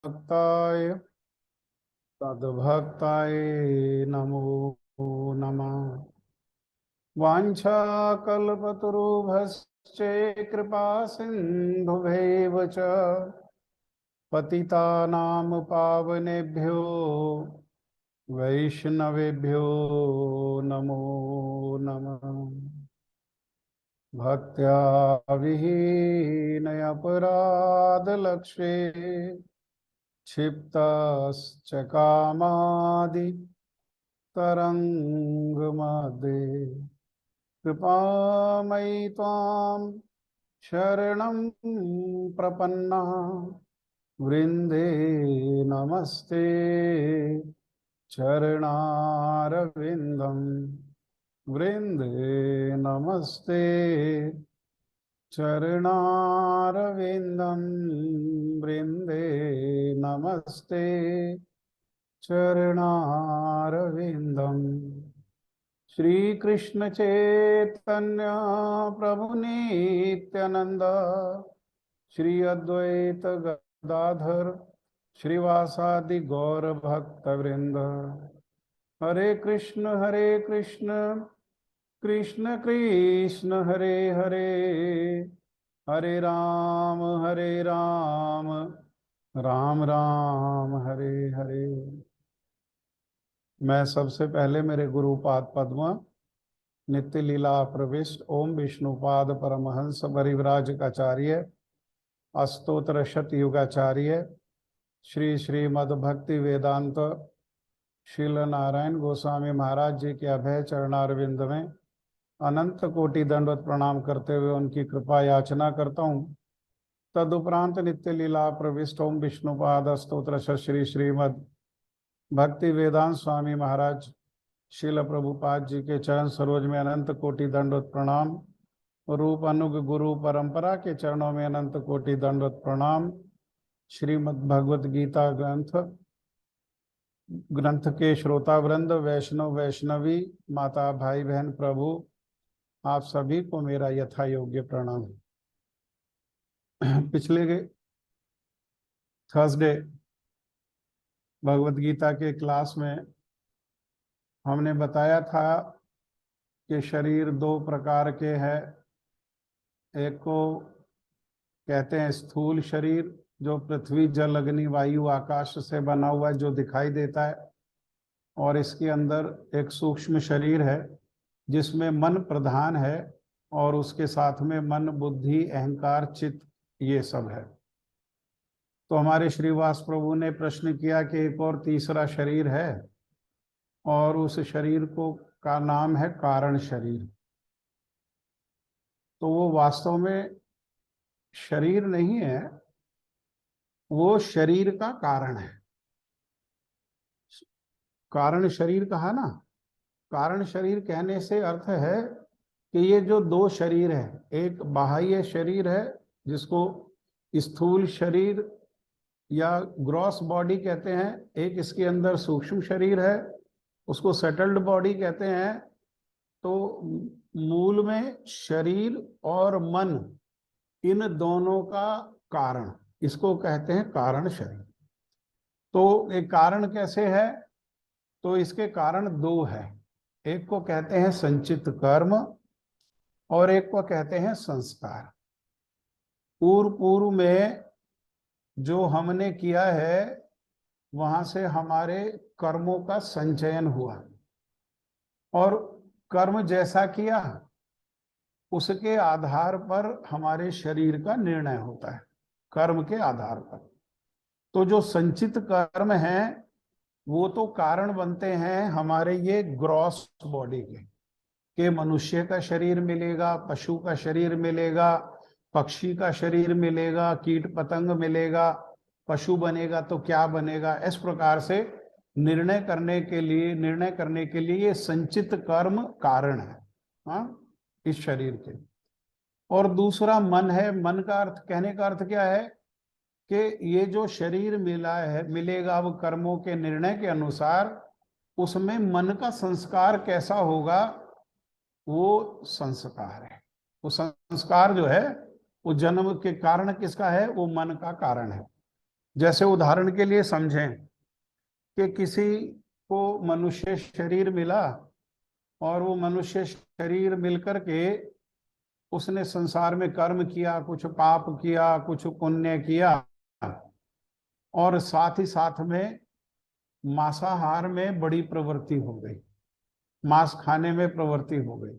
भक्ताय तद्भक्ताय नमो नमः। वाञ्छाकल्पतरुभ्यश्च कृपा सिन्धुभ्येव च पतितानां पावनेभ्यो वैष्णवेभ्यो नमो नमः। भक्त्या विहीनयपराधलक्ष्ये क्षिप्तश्च कामादि तरङ्गमध्ये कृपामयि त्वां शरणं प्रपन्नः वृन्दे नमस्ते चरणारविन्दं वृन्दे नमस्ते चरणारविन्दं वृन्दे नमस्ते चरणारविन्दम्। श्री कृष्ण चैतन्य प्रभु नित्यानंद श्री अद्वैत गदाधर श्रीवासादि गौर भक्त वृंद। हरे कृष्ण कृष्ण कृष्ण हरे हरे, हरे राम राम राम हरे हरे। मैं सबसे पहले मेरे गुरुपाद पद्म नित्य लीला प्रविष्ट ओम विष्णुपाद परमहंस परिव्राजकाचार्य अस्तोत्र शतयुगाचार्य श्री श्रीमद् भक्ति वेदांत श्रील नारायण गोस्वामी महाराज जी के अभय चरणारविंद में अनंत कोटि दंडवत प्रणाम करते हुए उनकी कृपा याचना करता हूँ। तदुपरांत नित्य लीला प्रविष्ट ओम विष्णुपाद स्तोत्र श्री श्रीमद् भक्ति वेदांत स्वामी महाराज शील प्रभुपाद जी के चरण सरोज में अनंत कोटि दंडवत प्रणाम। रूप अनुग गुरु परंपरा के चरणों में अनंत कोटि दंडवत प्रणाम। श्रीमद् भगवत गीता ग्रंथ के श्रोता वृंद, वैष्णव वैष्णवी, माता भाई बहन प्रभु, आप सभी को मेरा यथा योग्य प्रणाम। पिछले थर्सडे भगवत गीता के क्लास में हमने बताया था कि शरीर दो प्रकार के हैं। एक को कहते हैं स्थूल शरीर, जो पृथ्वी जल अग्नि वायु आकाश से बना हुआ है, जो दिखाई देता है, और इसके अंदर एक सूक्ष्म शरीर है जिसमें मन प्रधान है और उसके साथ में मन बुद्धि अहंकार चित्त ये सब है। तो हमारे श्रीवास प्रभु ने प्रश्न किया कि एक और तीसरा शरीर है और उस शरीर को का नाम है कारण शरीर। तो वो वास्तव में शरीर नहीं है, वो शरीर का कारण है। कारण शरीर कहा ना, कारण शरीर कहने से अर्थ है कि ये जो दो शरीर है, एक बाह्य शरीर है जिसको स्थूल शरीर या ग्रॉस बॉडी कहते हैं, एक इसके अंदर सूक्ष्म शरीर है उसको सेटल्ड बॉडी कहते हैं। तो मूल में शरीर और मन इन दोनों का कारण, इसको कहते हैं कारण शरीर। तो एक कारण कैसे है? तो इसके कारण दो है। एक को कहते हैं संचित कर्म और एक को कहते हैं संस्कार। पूर्व में जो हमने किया है वहां से हमारे कर्मों का संचयन हुआ, और कर्म जैसा किया उसके आधार पर हमारे शरीर का निर्णय होता है, कर्म के आधार पर। तो जो संचित कर्म हैं वो तो कारण बनते हैं हमारे ये ग्रॉस बॉडी के मनुष्य का शरीर मिलेगा, पशु का शरीर मिलेगा, पक्षी का शरीर मिलेगा, कीट पतंग मिलेगा, पशु बनेगा तो क्या बनेगा, इस प्रकार से निर्णय करने के लिए ये संचित कर्म कारण है, हाँ, इस शरीर के। और दूसरा मन है। मन का अर्थ, कहने का अर्थ क्या है कि ये जो शरीर मिलेगा अब कर्मों के निर्णय के अनुसार, उसमें मन का संस्कार कैसा होगा, वो संस्कार है। वो संस्कार जो है वो जन्म के कारण किसका है? वो मन का कारण है। जैसे उदाहरण के लिए समझें कि किसी को मनुष्य शरीर मिला और वो मनुष्य शरीर मिलकर के उसने संसार में कर्म किया, कुछ पाप किया, कुछ पुण्य किया, और साथ ही साथ में मांसाहार में बड़ी प्रवृत्ति हो गई, मांस खाने में प्रवृत्ति हो गई।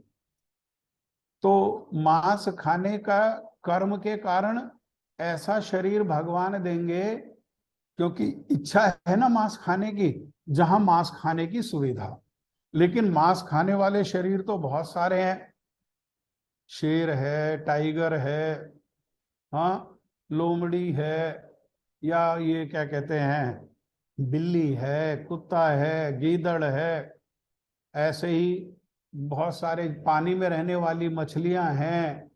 तो मांस खाने का कर्म के कारण ऐसा शरीर भगवान देंगे, क्योंकि इच्छा है ना मांस खाने की, जहां मांस खाने की सुविधा। लेकिन मांस खाने वाले शरीर तो बहुत सारे हैं, शेर है, टाइगर है, हाँ, लोमड़ी है, या ये क्या कहते हैं, बिल्ली है, कुत्ता है, गीदड़ है, ऐसे ही बहुत सारे पानी में रहने वाली मछलियां हैं,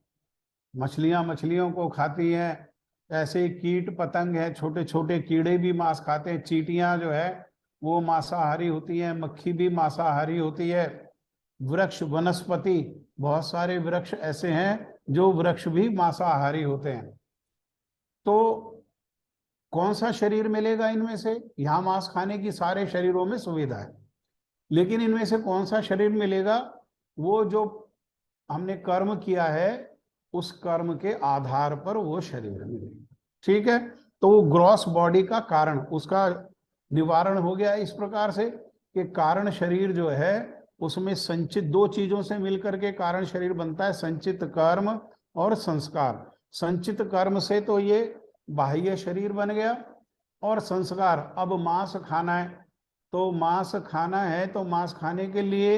मछलियां मछलियों को खाती हैं। ऐसे ही कीट पतंग है, छोटे छोटे कीड़े भी मांस खाते हैं। चींटियां जो है वो मांसाहारी होती हैं, मक्खी भी मांसाहारी होती है। वृक्ष वनस्पति, बहुत सारे वृक्ष ऐसे हैं जो वृक्ष भी मांसाहारी होते हैं। तो कौन सा शरीर मिलेगा इनमें से? यहाँ मांस खाने की सारे शरीरों में सुविधा है, लेकिन इनमें से कौन सा शरीर मिलेगा? वो जो हमने कर्म किया है उस कर्म के आधार पर वो शरीर मिलेगा। ठीक है, तो वो ग्रॉस बॉडी का कारण, उसका निवारण हो गया इस प्रकार से कि कारण शरीर जो है उसमें संचित दो चीजों से मिलकर के कारण शरीर बनता है, संचित कर्म और संस्कार। संचित कर्म से तो ये बाह्य शरीर बन गया, और संस्कार, अब मांस खाना है, तो मांस खाना है तो मांस खाने के लिए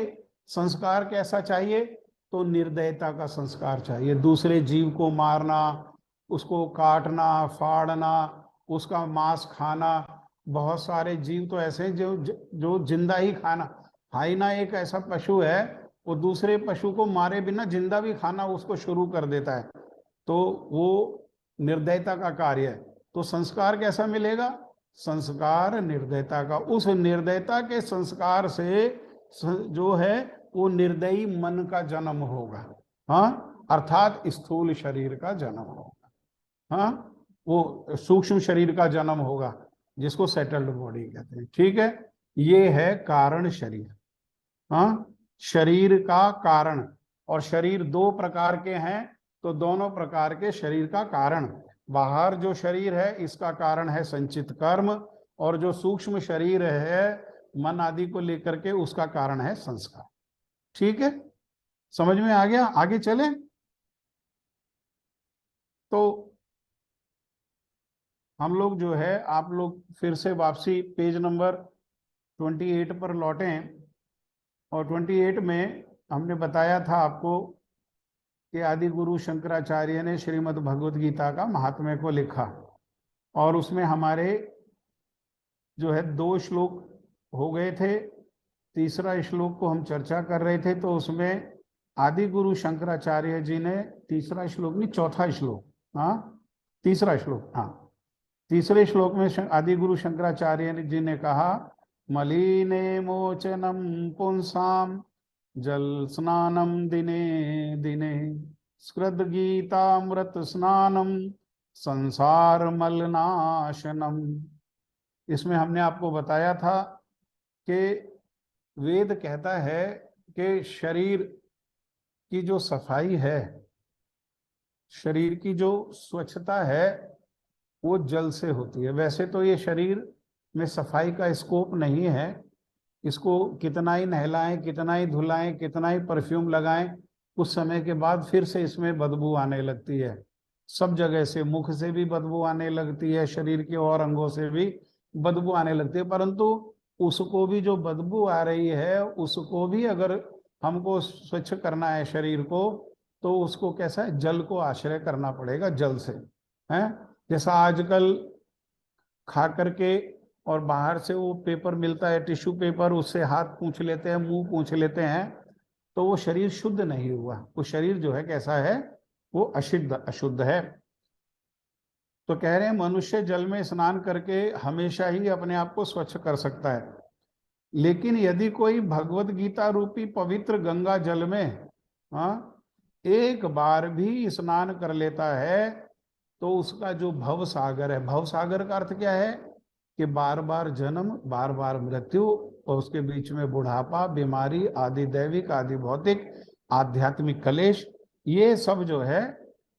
संस्कार कैसा चाहिए? तो निर्दयता का संस्कार चाहिए। दूसरे जीव को मारना, उसको काटना, फाड़ना, उसका मांस खाना। बहुत सारे जीव तो ऐसे हैं जो जिंदा ही खाना, हाइना एक ऐसा पशु है, वो दूसरे पशु को मारे बिना जिंदा भी खाना उसको शुरू कर देता है। तो वो निर्दयता का कार्य है। तो संस्कार कैसा मिलेगा? संस्कार निर्दयता का। उस निर्दयता के संस्कार से जो है वो निर्दयी मन का जन्म होगा, हाँ, अर्थात स्थूल शरीर का जन्म होगा, हाँ, वो सूक्ष्म शरीर का जन्म होगा, जिसको सेटल्ड बॉडी कहते हैं। ठीक है, ये है कारण शरीर, हाँ, शरीर का कारण। और शरीर दो प्रकार के हैं, तो दोनों प्रकार के शरीर का कारण, बाहर जो शरीर है इसका कारण है संचित कर्म, और जो सूक्ष्म शरीर है मन आदि को लेकर के उसका कारण है संस्कार। ठीक है, समझ में आ गया? आगे चले तो हम लोग जो है, आप लोग फिर से वापसी पेज नंबर 28 पर लौटें। और 28 में हमने बताया था आपको कि आदि गुरु शंकराचार्य ने श्रीमद् भगवद गीता का महात्म्य को लिखा, और उसमें हमारे जो है 2 श्लोक हो गए थे। तीसरा श्लोक को हम चर्चा कर रहे थे, तो उसमें आदि गुरु शंकराचार्य जी ने, तीसरा श्लोक नहीं, चौथा श्लोक, हाँ, तीसरा श्लोक, हाँ, तीसरे श्लोक में आदि गुरु शंकराचार्य जी ने कहा, मलिने मोचनम पुंसाम जल स्नानम दिने दिने स्कृत गीतामृत स्नानम संसार मलनाशनम। इसमें हमने आपको बताया था कि वेद कहता है कि शरीर की जो सफाई है, शरीर की जो स्वच्छता है वो जल से होती है। वैसे तो ये शरीर में सफाई का स्कोप नहीं है, इसको कितना ही नहलाएं, कितना ही धुलाएं, कितना ही परफ्यूम लगाएं, कुछ समय के बाद फिर से इसमें बदबू आने लगती है। सब जगह से, मुख से भी बदबू आने लगती है, शरीर के और अंगों से भी बदबू आने लगती है। परंतु उसको भी, जो बदबू आ रही है उसको भी अगर हमको स्वच्छ करना है शरीर को, तो उसको कैसा है, जल को आश्रय करना पड़ेगा, जल से, है। जैसा आजकल खा करके और बाहर से वो पेपर मिलता है, टिश्यू पेपर, उससे हाथ पोंछ लेते हैं, मुंह पोंछ लेते हैं, तो वो शरीर शुद्ध नहीं हुआ। वो शरीर जो है कैसा है, वो अशुद्ध है। तो कह रहे हैं मनुष्य जल में स्नान करके हमेशा ही अपने आप को स्वच्छ कर सकता है, लेकिन यदि कोई भगवत गीता रूपी पवित्र गंगा जल में, हाँ, एक बार भी स्नान कर लेता है, तो उसका जो भव सागर है, भव सागर का अर्थ क्या है कि बार बार जन्म, बार बार मृत्यु, और उसके बीच में बुढ़ापा, बीमारी, आदि दैविक, आदि भौतिक, आध्यात्मिक कलेश, ये सब जो है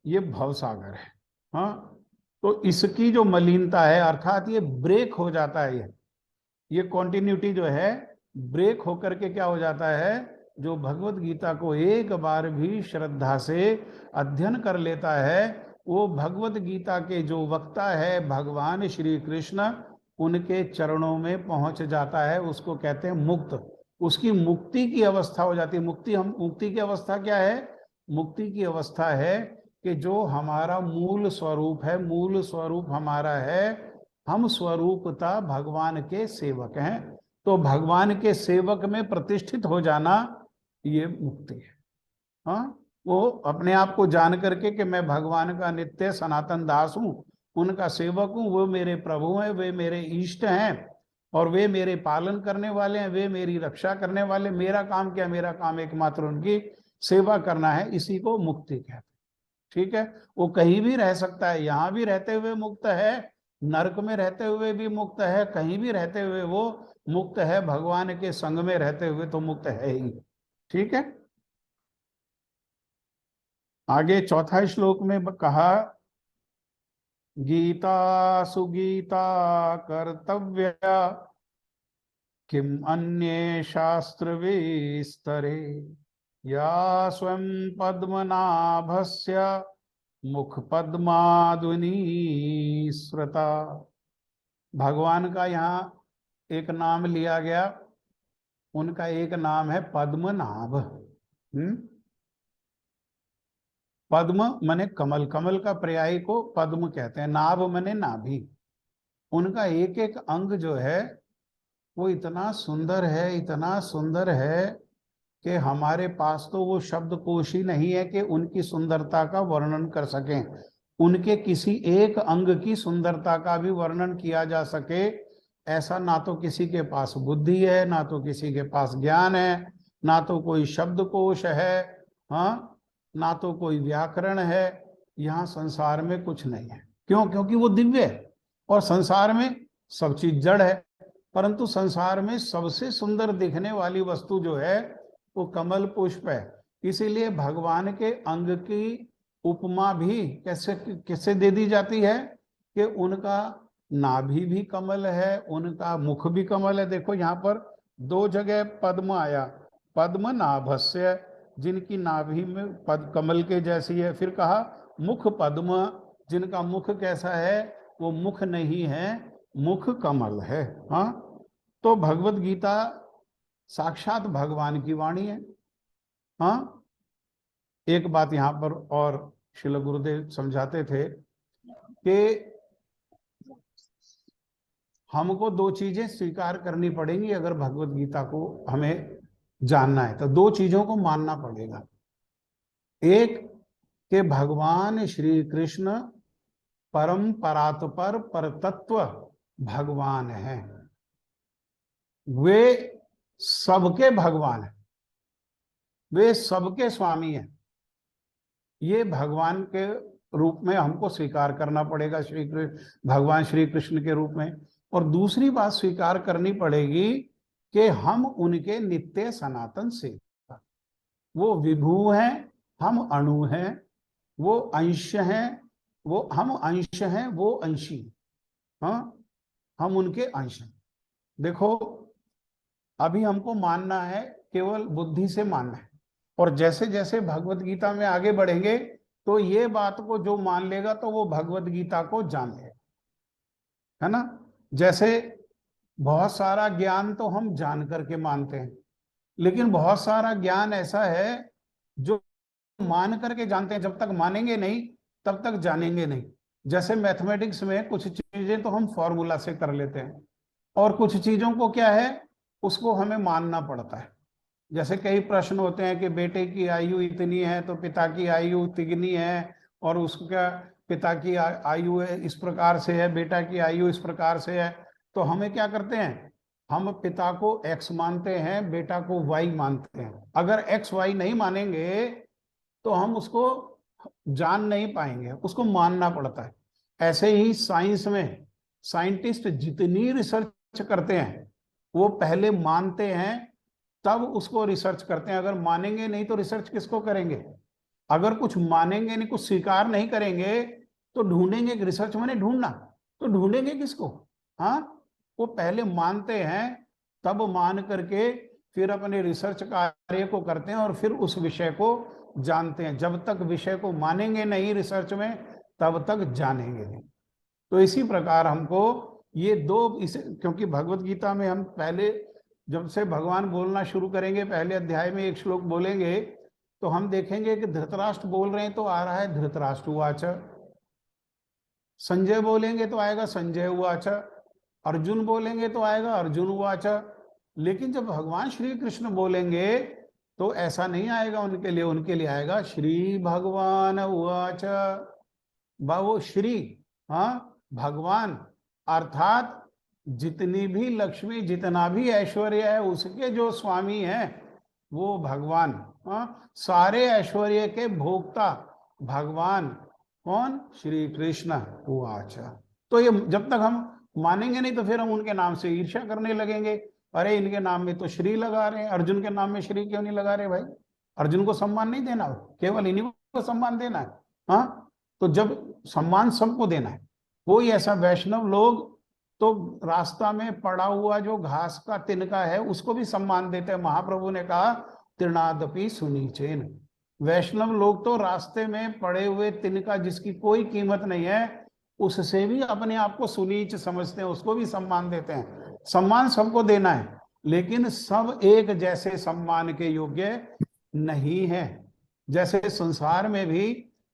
ये भव सागर है। हाँ, तो इसकी जो मलिनता है, अर्थात ये ब्रेक हो जाता है, ये कॉन्टिन्यूटी जो है ब्रेक होकर के क्या हो जाता है, जो भगवत गीता को एक बार भी श्रद्धा से अध्ययन कर लेता है, वो भगवत गीता के जो वक्ता है भगवान श्री कृष्ण, उनके चरणों में पहुंच जाता है, उसको कहते हैं मुक्त। उसकी मुक्ति की अवस्था हो जाती है। मुक्ति की अवस्था क्या है? मुक्ति की अवस्था है कि जो हमारा मूल स्वरूप है, मूल स्वरूप हमारा है, हम स्वरूपता भगवान के सेवक हैं। तो भगवान के सेवक में प्रतिष्ठित हो जाना, ये मुक्ति है। हाँ, वो अपने आप को जान करके कि मैं भगवान का नित्य सनातन दास हूं, उनका सेवक हूं, वो मेरे प्रभु हैं, वे मेरे इष्ट हैं, और वे मेरे पालन करने वाले हैं, वे मेरी रक्षा करने वाले। मेरा काम क्या? मेरा काम एकमात्र उनकी सेवा करना है। इसी को मुक्ति कहते हैं। ठीक है, वो कहीं भी रह सकता है, यहां भी रहते हुए मुक्त है, नरक में रहते हुए भी मुक्त है, कहीं भी रहते हुए वो मुक्त है, भगवान के संग में रहते हुए तो मुक्त है ही। ठीक है, आगे चौथा श्लोक में कहा, गीता सुगीता कर्तव्य किम अन्ये शास्त्र विस्तरे, या स्वयं पद्मनाभस्य मुख पद्मादुनी स्मृता। भगवान का यहाँ एक नाम लिया गया, उनका एक नाम है पद्मनाभ। पद्म मने कमल, कमल का पर्याय को पद्म कहते हैं, नाभ मने नाभि। उनका एक एक अंग जो है वो इतना सुंदर है, इतना सुंदर है कि हमारे पास तो वो शब्दकोश ही नहीं है कि उनकी सुंदरता का वर्णन कर सकें। उनके किसी एक अंग की सुंदरता का भी वर्णन किया जा सके, ऐसा ना तो किसी के पास बुद्धि है, ना तो किसी के पास ज्ञान है, ना तो कोई शब्दकोश है, हाँ, ना तो कोई व्याकरण है। यहाँ संसार में कुछ नहीं है। क्यों? क्योंकि वो दिव्य है, और संसार में सब चीज जड़ है। परंतु संसार में सबसे सुंदर दिखने वाली वस्तु जो है वो कमल पुष्प है। इसीलिए भगवान के अंग की उपमा भी कैसे किससे दे दी जाती है कि उनका नाभि भी कमल है, उनका मुख भी कमल है। देखो यहाँ पर दो जगह पद्म आया, पद्म नाभस्य, जिनकी नाभि में पद कमल के जैसी है। फिर कहा मुख पद्म, जिनका मुख कैसा है? वो मुख नहीं है, मुख कमल है। हाँ, तो भगवत गीता साक्षात भगवान की वाणी है। हाँ, एक बात यहां पर और श्रील गुरुदेव समझाते थे कि हमको दो चीजें स्वीकार करनी पड़ेंगी अगर भगवत गीता को हमें जानना है, तो दो चीजों को मानना पड़ेगा। एक कि भगवान श्री कृष्ण परम परात्पर परतत्व भगवान है, वे सबके भगवान हैं, वे सबके स्वामी हैं। ये भगवान के रूप में हमको स्वीकार करना पड़ेगा, भगवान श्री कृष्ण के रूप में। और दूसरी बात स्वीकार करनी पड़ेगी कि हम उनके नित्य सनातन सेवक, वो विभू हैं, हम अणु हैं, वो अंश हैं, वो हम अंश हैं, वो अंशी। हाँ, हम उनके अंश हैं। देखो, अभी हमको मानना है, केवल बुद्धि से मानना है, और जैसे जैसे भगवत गीता में आगे बढ़ेंगे तो ये बात को जो मान लेगा तो वो भगवत गीता को जान लेगा, है ना। जैसे बहुत सारा ज्ञान तो हम जान करके मानते हैं, लेकिन बहुत सारा ज्ञान ऐसा है जो मान करके जानते हैं, जब तक मानेंगे नहीं तब तक जानेंगे नहीं। जैसे मैथमेटिक्स में कुछ चीजें तो हम फॉर्मूला से कर लेते हैं, और कुछ चीजों को क्या है, उसको हमें मानना पड़ता है। जैसे कई प्रश्न होते हैं कि बेटे की आयु इतनी है तो पिता की आयु तिगनी है, और उसका पिता की आयु इस प्रकार से है, बेटा की आयु इस प्रकार से है। तो हमें क्या करते हैं, हम पिता को x मानते हैं, बेटा को y मानते हैं। अगर x y नहीं मानेंगे तो हम उसको जान नहीं पाएंगे, उसको मानना पड़ता है। ऐसे ही साइंस में साइंटिस्ट जितनी रिसर्च करते हैं वो पहले मानते हैं तब उसको रिसर्च करते हैं। अगर मानेंगे नहीं तो रिसर्च किसको करेंगे? अगर कुछ मानेंगे नहीं, कुछ स्वीकार नहीं करेंगे तो ढूंढेंगे, रिसर्च मैंने ढूंढना, तो ढूंढेंगे किसको? हाँ, वो पहले मानते हैं, तब मान करके फिर अपने रिसर्च कार्य को करते हैं और फिर उस विषय को जानते हैं। जब तक विषय को मानेंगे नहीं रिसर्च में, तब तक जानेंगे नहीं। तो इसी प्रकार हमको ये दो इस, क्योंकि भगवत गीता में हम पहले जब से भगवान बोलना शुरू करेंगे, पहले अध्याय में एक श्लोक बोलेंगे तो हम देखेंगे कि धृतराष्ट्र बोल रहे हैं तो आ रहा है धृतराष्ट्र उवाच, संजय बोलेंगे तो आएगा संजय उवाच, अर्जुन बोलेंगे तो आएगा अर्जुन उवाच। लेकिन जब भगवान श्री कृष्ण बोलेंगे तो ऐसा नहीं आएगा उनके लिए आएगा श्री भगवान उवाच। वो श्री, हाँ, भगवान अर्थात जितनी भी लक्ष्मी, जितना भी ऐश्वर्य है उसके जो स्वामी हैं वो भगवान। हाँ, सारे ऐश्वर्य के भोक्ता भगवान कौन? श्री कृष्ण उवाच। तो ये जब तक हम मानेंगे नहीं तो फिर हम उनके नाम से ईर्ष्या करने लगेंगे। अरे इनके नाम में तो श्री लगा रहे हैं, अर्जुन के नाम में श्री क्यों नहीं लगा रहे भाई? अर्जुन को सम्मान नहीं देना, केवल इन्हीं को सम्मान देना है। हाँ, तो जब सम्मान सबको देना है, कोई ऐसा वैष्णव लोग तो रास्ता में पड़ा हुआ जो घास का तिनका है उसको भी सम्मान देते हैं। महाप्रभु ने कहा तृणादपि सुनीचेन, वैष्णव लोग तो रास्ते में पड़े हुए तिनका जिसकी कोई कीमत नहीं है उससे भी अपने आप को सुनीच समझते हैं, उसको भी सम्मान देते हैं। सम्मान सबको देना है, लेकिन सब एक जैसे सम्मान के योग्य नहीं है। जैसे संसार में भी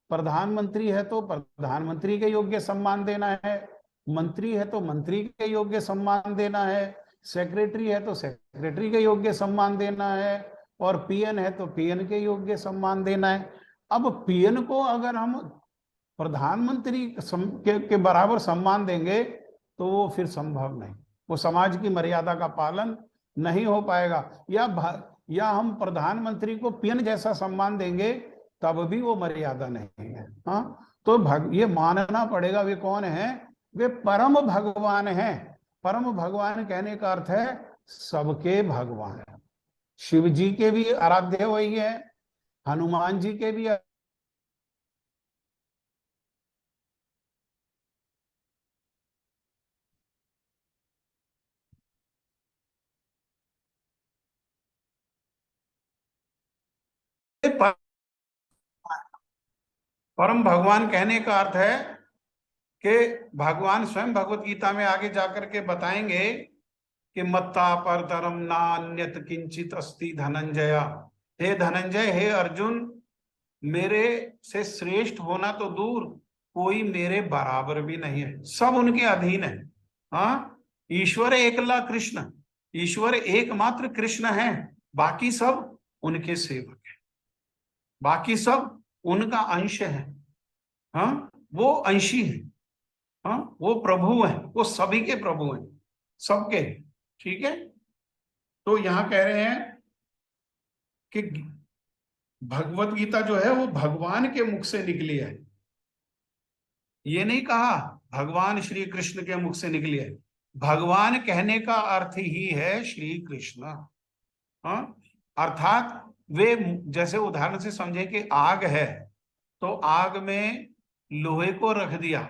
प्रधानमंत्री है तो प्रधानमंत्री के योग्य सम्मान देना है, मंत्री है तो मंत्री के योग्य सम्मान देना है, सेक्रेटरी है तो सेक्रेटरी के योग्य सम्मान देना है, और पीएन है तो पीएन के योग्य सम्मान देना है। अब पीएन को अगर हम प्रधानमंत्री के बराबर सम्मान देंगे तो वो फिर संभव नहीं, वो समाज की मर्यादा का पालन नहीं हो पाएगा। या हम प्रधानमंत्री को पीएन जैसा सम्मान देंगे तब भी वो मर्यादा नहीं है। हाँ, तो ये मानना पड़ेगा वे कौन है? वे परम भगवान हैं। परम भगवान कहने का अर्थ है सबके भगवान है। शिव जी के भी आराध्य वही है, हनुमान जी के भी परम भगवान कहने का अर्थ है कि भगवान स्वयं भगवत गीता में आगे जाकर के बताएंगे कि मत्ता पर धर्म नान्यत किंचित अस्ति धनंजय। हे धनंजय, हे अर्जुन, मेरे से श्रेष्ठ होना तो दूर, कोई मेरे बराबर भी नहीं है, सब उनके अधीन है। हाँ, ईश्वर एकला कृष्ण, ईश्वर एकमात्र कृष्ण है, बाकी सब उनके सेवक है, बाकी सब उनका अंश है। हाँ, वो अंशी है। हाँ, वो प्रभु है, वो सभी के प्रभु हैं, सबके। ठीक है, तो यहां कह रहे हैं कि भगवत गीता जो है वो भगवान के मुख से निकली है। ये नहीं कहा भगवान श्री कृष्ण के मुख से निकली है, भगवान कहने का अर्थ ही है श्री कृष्ण। हाँ, अर्थात वे, जैसे उदाहरण से समझे कि आग है तो आग में लोहे को रख दिया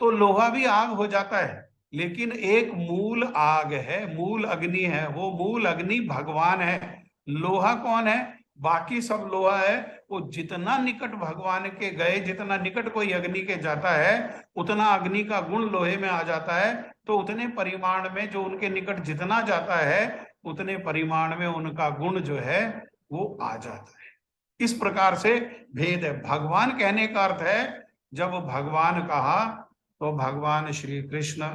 तो लोहा भी आग हो जाता है, लेकिन एक मूल आग है, मूल अग्नि है, वो मूल अग्नि भगवान है। लोहा कौन है? बाकी सब लोहा है। वो जितना निकट भगवान के गए, जितना निकट कोई अग्नि के जाता है उतना अग्नि का गुण लोहे में आ जाता है, तो उतने परिमाण में जो उनके निकट जितना जाता है उतने परिमाण में उनका गुण जो है वो आ जाता है। इस प्रकार से भेद है। भगवान कहने का अर्थ है, जब भगवान कहा तो भगवान श्री कृष्ण,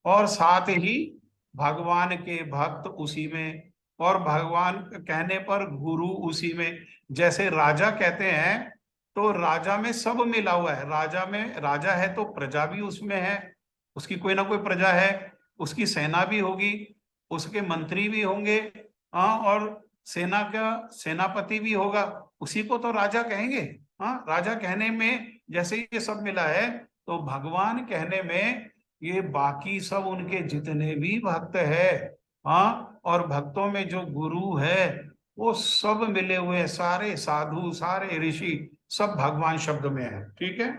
और साथ ही भगवान के भक्त उसी में, और भगवान कहने पर गुरु उसी में। जैसे राजा कहते हैं तो राजा में सब मिला हुआ है, राजा में, राजा है तो प्रजा भी उसमें है, उसकी कोई ना कोई प्रजा है, उसकी सेना भी होगी, उसके मंत्री भी होंगे, हाँ, और सेना का सेनापति भी होगा, उसी को तो राजा कहेंगे। हाँ, राजा कहने में जैसे ये सब मिला है, तो भगवान कहने में ये बाकी सब उनके जितने भी भक्त है, हाँ, और भक्तों में जो गुरु है वो सब मिले हुए, सारे साधु सारे ऋषि सब भगवान शब्द में है। ठीक है,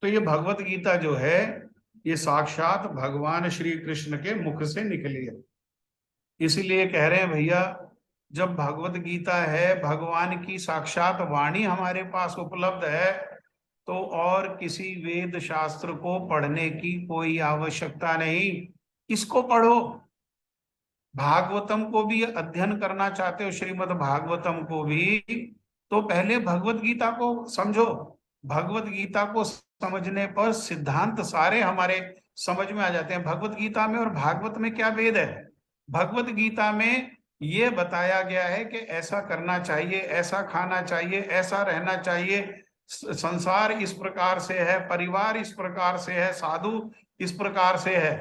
तो ये भगवत गीता जो है ये साक्षात भगवान श्री कृष्ण के मुख से निकली है। इसलिए कह रहे हैं भैया, जब भगवत गीता है, भगवान की साक्षात वाणी हमारे पास उपलब्ध है, तो और किसी वेद शास्त्र को पढ़ने की कोई आवश्यकता नहीं। इसको पढ़ो। भागवतम को भी अध्ययन करना चाहते हो, श्रीमद् भागवतम को भी, तो पहले भगवत गीता को समझो। भगवत गीता को समझने पर सिद्धांत सारे हमारे समझ में आ जाते हैं। भगवत गीता में और भागवत में क्या भेद है? भगवत गीता में ये बताया गया है कि ऐसा करना चाहिए, ऐसा खाना चाहिए, ऐसा रहना चाहिए, संसार इस प्रकार से है, परिवार इस प्रकार से है, साधु इस प्रकार से है।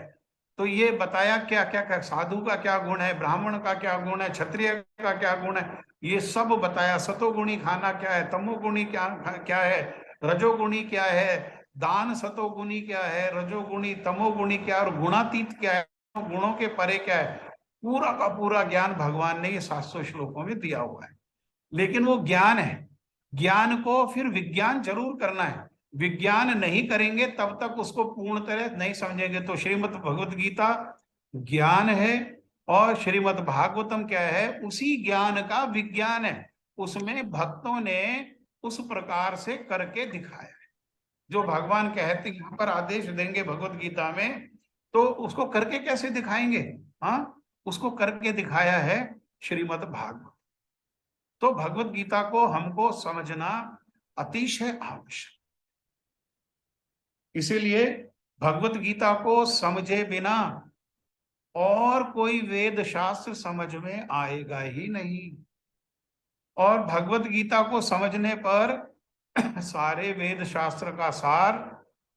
तो ये बताया क्या क्या क्या, साधु का क्या गुण है, ब्राह्मण का क्या गुण है, क्षत्रिय का क्या गुण है, ये सब बताया। सतोगुणी खाना क्या है, तमोगुणी क्या क्या है, रजोगुणी क्या है, दान सतोगुणी क्या है, रजोगुणी तमोगुणी क्या है, और गुणातीत क्या है, गुणों के परे क्या है, पूरा का पूरा ज्ञान भगवान ने ये 700 श्लोकों में दिया हुआ है। लेकिन वो ज्ञान है, ज्ञान को फिर विज्ञान जरूर करना है। विज्ञान नहीं करेंगे तब तक उसको पूर्ण तरह नहीं समझेंगे। तो श्रीमद् भगवत गीता ज्ञान है, और श्रीमद् भागवतम क्या है, उसी ज्ञान का विज्ञान है। उसमें भक्तों ने उस प्रकार से करके दिखाया है जो भगवान कहते यहाँ पर आदेश देंगे भगवत गीता में, तो उसको करके कैसे दिखाएंगे? हाँ, उसको करके दिखाया है श्रीमद् भागवत। तो भगवत गीता को हमको समझना अतिशय आवश्यक। इसीलिए भगवत गीता को समझे बिना और कोई वेद शास्त्र समझ में आएगा ही नहीं। और भगवत गीता को समझने पर सारे वेद शास्त्र का सार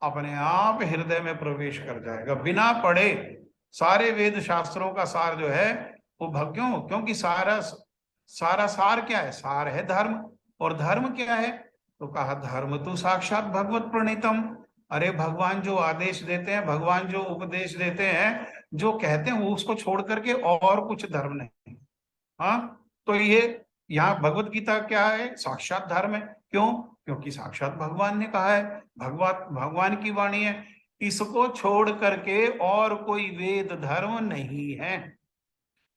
अपने आप हृदय में प्रवेश कर जाएगा, बिना पढ़े। सारे वेद शास्त्रों का सार जो है वो भक्यों, क्योंकि सारा सारा सार क्या है? सार है धर्म। और धर्म क्या है? तो कहा धर्म तो साक्षात भगवत प्रणीतम। अरे भगवान जो आदेश देते हैं, भगवान जो उपदेश देते हैं, जो कहते हैं, वो उसको छोड़ करके और कुछ धर्म नहीं। हाँ, तो ये यहाँ भगवत गीता क्या है? साक्षात धर्म है। क्यों? क्योंकि साक्षात भगवान ने कहा है, भगवान की वाणी है। इसको छोड़ करके और कोई वेद धर्म नहीं है।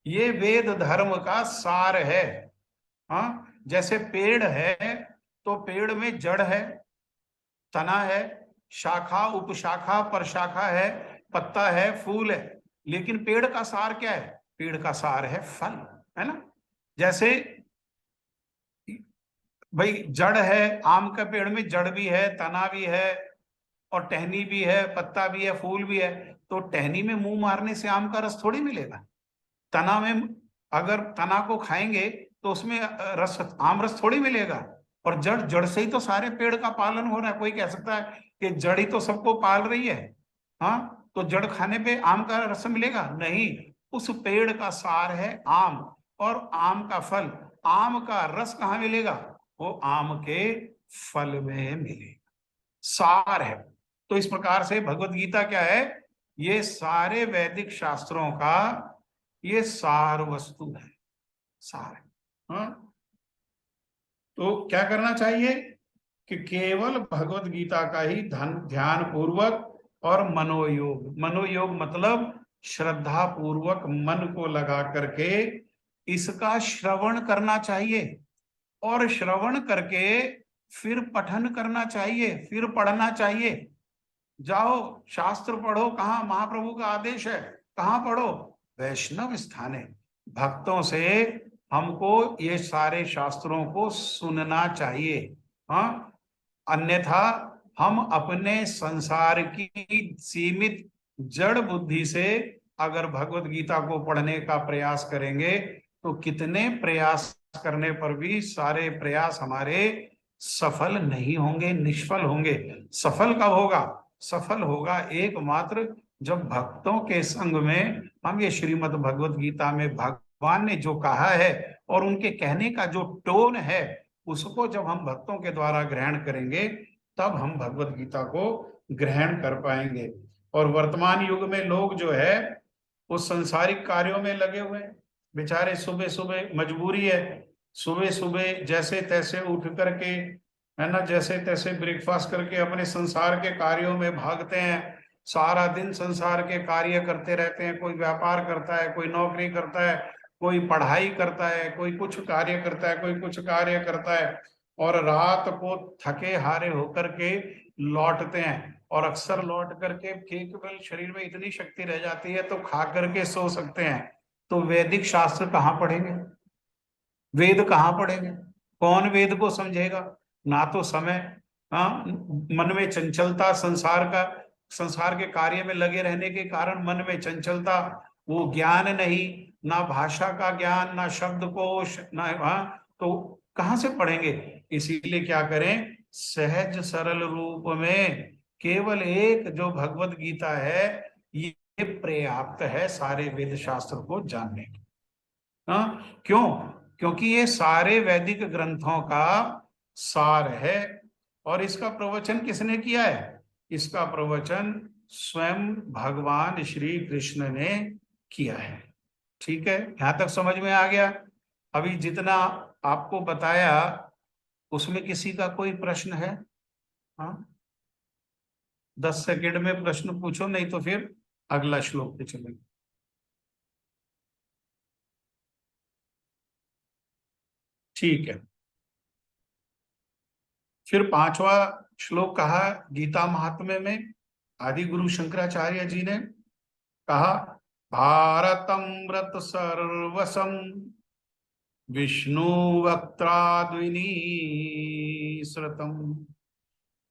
ये वेद धर्म का सार है। हाँ, जैसे पेड़ है तो पेड़ में जड़ है, तना है, शाखा उपशाखा परशाखा है, पत्ता है, फूल है। लेकिन पेड़ का सार क्या है? पेड़ का सार है फल, है ना? जैसे भाई जड़ है, आम का पेड़ में जड़ भी है, तना भी है, और टहनी भी है, पत्ता भी है, फूल भी है। तो टहनी में मुंह मारने से आम का रस थोड़ी मिलेगा। तना में अगर तना को खाएंगे तो उसमें रस, आम रस थोड़ी मिलेगा। और जड़, जड़ से ही तो सारे पेड़ का पालन हो रहा है। कोई कह सकता है कि जड़ ही तो सबको पाल रही है, हाँ, तो जड़ खाने पे आम का रस मिलेगा? नहीं, उस पेड़ का सार है आम, और आम का फल। आम का रस कहाँ मिलेगा? वो आम के फल में मिलेगा, सार है। तो इस प्रकार से भगवत गीता क्या है? ये सारे वैदिक शास्त्रों का ये सार वस्तु है, सार है। हाँ? तो क्या करना चाहिए कि केवल भगवत गीता का ही ध्यान पूर्वक और मनोयोग, मनोयोग मतलब श्रद्धा पूर्वक मन को लगा करके इसका श्रवण करना चाहिए। और श्रवण करके फिर पठन करना चाहिए, फिर पढ़ना चाहिए। जाओ शास्त्र पढ़ो, कहाँ महाप्रभु का आदेश है, कहाँ पढ़ो? वैष्णव स्थान है। भक्तों से हमको ये सारे शास्त्रों को सुनना चाहिए। हाँ, अन्यथा हम अपने संसार की सीमित जड़ बुद्धि से अगर भगवत गीता को पढ़ने का प्रयास करेंगे तो कितने प्रयास करने पर भी सारे प्रयास हमारे सफल नहीं होंगे, निष्फल होंगे। सफल कब होगा? सफल होगा एकमात्र जब भक्तों के संग में हम ये श्रीमद् भगवत गीता में भगवान ने जो कहा है और उनके कहने का जो टोन है उसको जब हम भक्तों के द्वारा ग्रहण करेंगे तब हम भगवत गीता को ग्रहण कर पाएंगे। और वर्तमान युग में लोग जो है वो संसारिक कार्यों में लगे हुए हैं बेचारे। सुबह सुबह मजबूरी है, सुबह सुबह जैसे तैसे उठ करके, है ना, जैसे तैसे ब्रेकफास्ट करके अपने संसार के कार्यों में भागते हैं। सारा दिन संसार के कार्य करते रहते हैं। कोई व्यापार करता है, कोई नौकरी करता है, कोई पढ़ाई करता है, कोई कुछ कार्य करता है, कोई कुछ कार्य करता है, और रात को थके हारे होकर के लौटते हैं। और अक्सर लौट करके केवल शरीर में इतनी शक्ति रह जाती है तो खा करके सो सकते हैं। तो वैदिक शास्त्र कहाँ पढ़ेंगे, वेद कहाँ पढ़ेंगे, कौन वेद को समझेगा? ना तो समय, हाँ, मन में चंचलता, संसार के कार्य में लगे रहने के कारण मन में चंचलता, वो ज्ञान नहीं, ना भाषा का ज्ञान, ना शब्दकोश, ना, हाँ, तो कहाँ से पढ़ेंगे? इसीलिए क्या करें, सहज सरल रूप में केवल एक जो भगवत गीता है ये पर्याप्त है सारे वेद शास्त्र को जानने के। हाँ, क्यों? क्योंकि ये सारे वैदिक ग्रंथों का सार है। और इसका प्रवचन किसने किया है? इसका प्रवचन स्वयं भगवान श्री कृष्ण ने किया है। ठीक है, यहां तक समझ में आ गया? अभी जितना आपको बताया उसमें किसी का कोई प्रश्न है? हाँ, 10 सेकंड में प्रश्न पूछो, नहीं तो फिर अगला श्लोक पे चलेंगे। ठीक है, फिर 5वां श्लोक कहा गीता महात्म्य में। आदि गुरु शंकराचार्य जी ने कहा, भारतम व्रत सर्वसम विष्णु वक्त्राद्विनी श्रुतम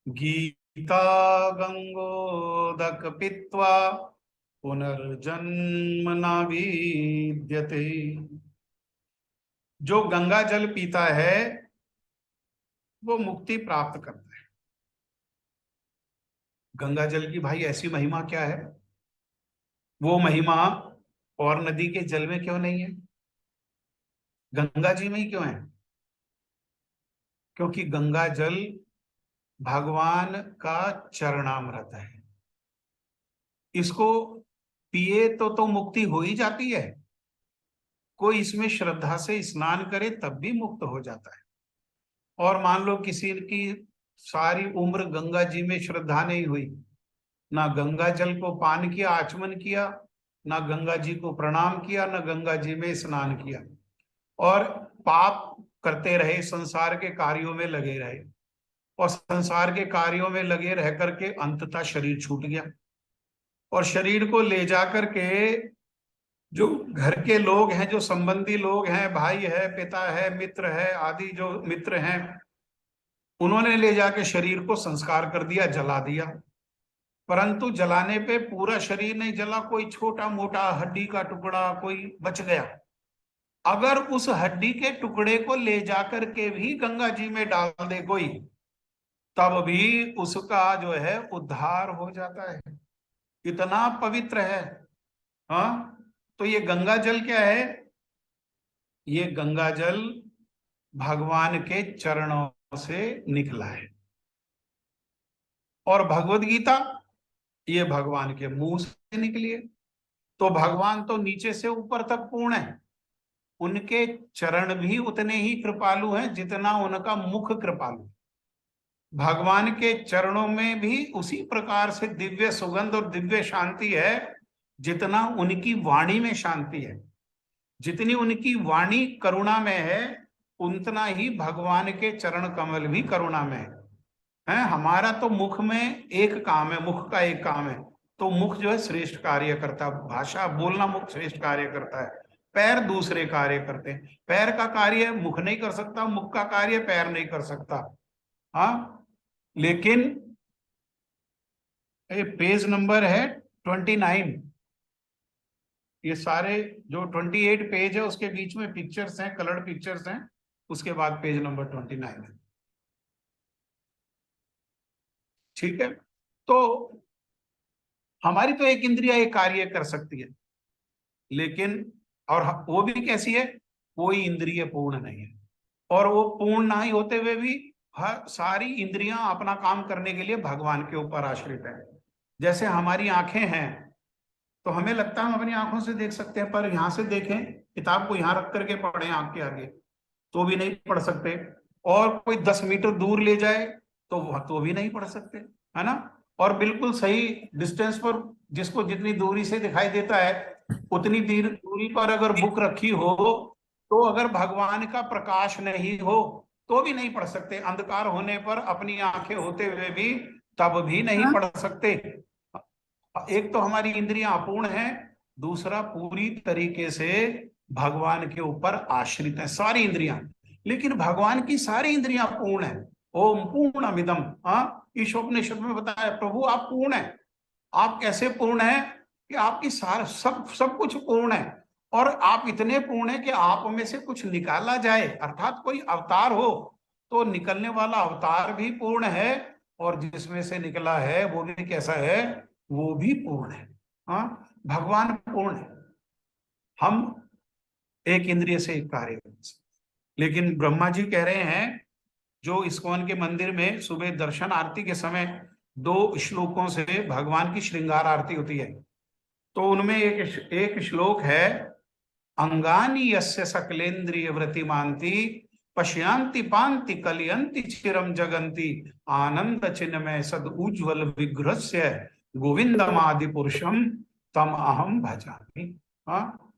गीता गंगोदक पीत्वा पुनर्जन्म न विद्यते। जो गंगा जल पीता है वो मुक्ति प्राप्त करता है। गंगा जल की भाई ऐसी महिमा क्या है? वो महिमा और नदी के जल में क्यों नहीं है? गंगा जी में ही क्यों है? क्योंकि गंगा जल भगवान का चरणामृत है। इसको पिए तो मुक्ति हो ही जाती है। कोई इसमें श्रद्धा से स्नान करे तब भी मुक्त हो जाता है। और मान लो किसी की सारी उम्र गंगा जी में श्रद्धा नहीं हुई, ना गंगा जल को पान किया, आचमन किया, ना गंगा जी को प्रणाम किया, ना गंगा जी में स्नान किया, और पाप करते रहे, संसार के कार्यों में लगे रहे, और संसार के कार्यों में लगे रह करके अंततः शरीर छूट गया। और शरीर को ले जा करके जो घर के लोग हैं, जो संबंधी लोग हैं, भाई है, पिता है, मित्र है, आदि जो मित्र हैं, उन्होंने ले जाके शरीर को संस्कार कर दिया, जला दिया। परंतु जलाने पे पूरा शरीर नहीं जला, कोई छोटा मोटा हड्डी का टुकड़ा कोई बच गया। अगर उस हड्डी के टुकड़े को ले जाकर के भी गंगा जी में डाल दे कोई, तब भी उसका जो है उद्धार हो जाता है। इतना पवित्र है। हाँ, तो ये गंगा जल क्या है? ये गंगा जल भगवान के चरणों से निकला है। और भगवत गीता ये भगवान के मुंह से निकली है। तो भगवान तो नीचे से ऊपर तक पूर्ण है, उनके चरण भी उतने ही कृपालु हैं जितना उनका मुख कृपालु। भगवान के चरणों में भी उसी प्रकार से दिव्य सुगंध और दिव्य शांति है जितना उनकी वाणी में शांति है। जितनी उनकी वाणी करुणा में है, उतना ही भगवान के चरण कमल भी करुणा में है। हमारा तो मुख में एक काम है, मुख का एक काम है, तो मुख जो है श्रेष्ठ कार्य करता है, भाषा बोलना मुख श्रेष्ठ कार्य करता है, पैर दूसरे कार्य करते हैं। पैर का कार्य मुख नहीं कर सकता, मुख का कार्य पैर नहीं कर सकता। हाँ, लेकिन ये पेज नंबर है 29। ये सारे जो 28 पेज है उसके बीच में पिक्चर्स हैं, कलर्ड पिक्चर्स हैं, उसके बाद पेज नंबर 29 है। ठीक है, तो हमारी तो एक इंद्रिया एक कार्य कर सकती है, लेकिन और वो भी कैसी है? कोई इंद्रिय पूर्ण नहीं है। और वो पूर्ण ना ही होते हुए भी हर सारी इंद्रियां अपना काम करने के लिए भगवान के ऊपर आश्रित है। जैसे हमारी आंखें हैं, तो हमें लगता है हम अपनी आंखों से देख सकते हैं, पर यहां से देखें, किताब को यहां रख करके पढ़ें आंख के आगे, तो भी नहीं पढ़ सकते। और कोई 10 मीटर दूर ले जाए तो वह तो भी नहीं पढ़ सकते, है ना। और बिल्कुल सही डिस्टेंस पर, जिसको जितनी दूरी से दिखाई देता है उतनी दूरी पर अगर बुक रखी हो, तो अगर भगवान का प्रकाश नहीं हो तो भी नहीं पढ़ सकते। अंधकार होने पर अपनी आंखें होते हुए भी तब भी नहीं पढ़ सकते। एक तो हमारी इंद्रियां अपूर्ण हैं, दूसरा पूरी तरीके से भगवान के ऊपर आश्रित है सारी इंद्रियां। लेकिन भगवान की सारी इंद्रियां पूर्ण है। ओम पूर्णमिदम, हाँ, ईशोपनिषद में बताया प्रभु आप पूर्ण है। आप कैसे पूर्ण है कि आपकी सारा सब सब कुछ पूर्ण है, और आप इतने पूर्ण है कि आप में से कुछ निकाला जाए, अर्थात कोई अवतार हो, तो निकलने वाला अवतार भी पूर्ण है, और जिसमें से निकला है वो भी कैसा है, वो भी पूर्ण है। हाँ, भगवान पूर्ण है, हम एक इंद्रिय से एक कार्य कर सकते। लेकिन ब्रह्मा जी कह रहे हैं, जो इस्कॉन के मंदिर में सुबह दर्शन आरती के समय 2 श्लोकों से भगवान की श्रृंगार आरती होती है, तो उनमें एक श्लोक है, अंगानी यस्य सकलेन्द्रिय वृत्तिमांति पश्यांति पांति कलयंति चिरम जगंति आनंद चिन्मय सद उज्ज्वल विग्रहस्य गोविंदमादि पुरुषम तम अहम भजामि। हाँ,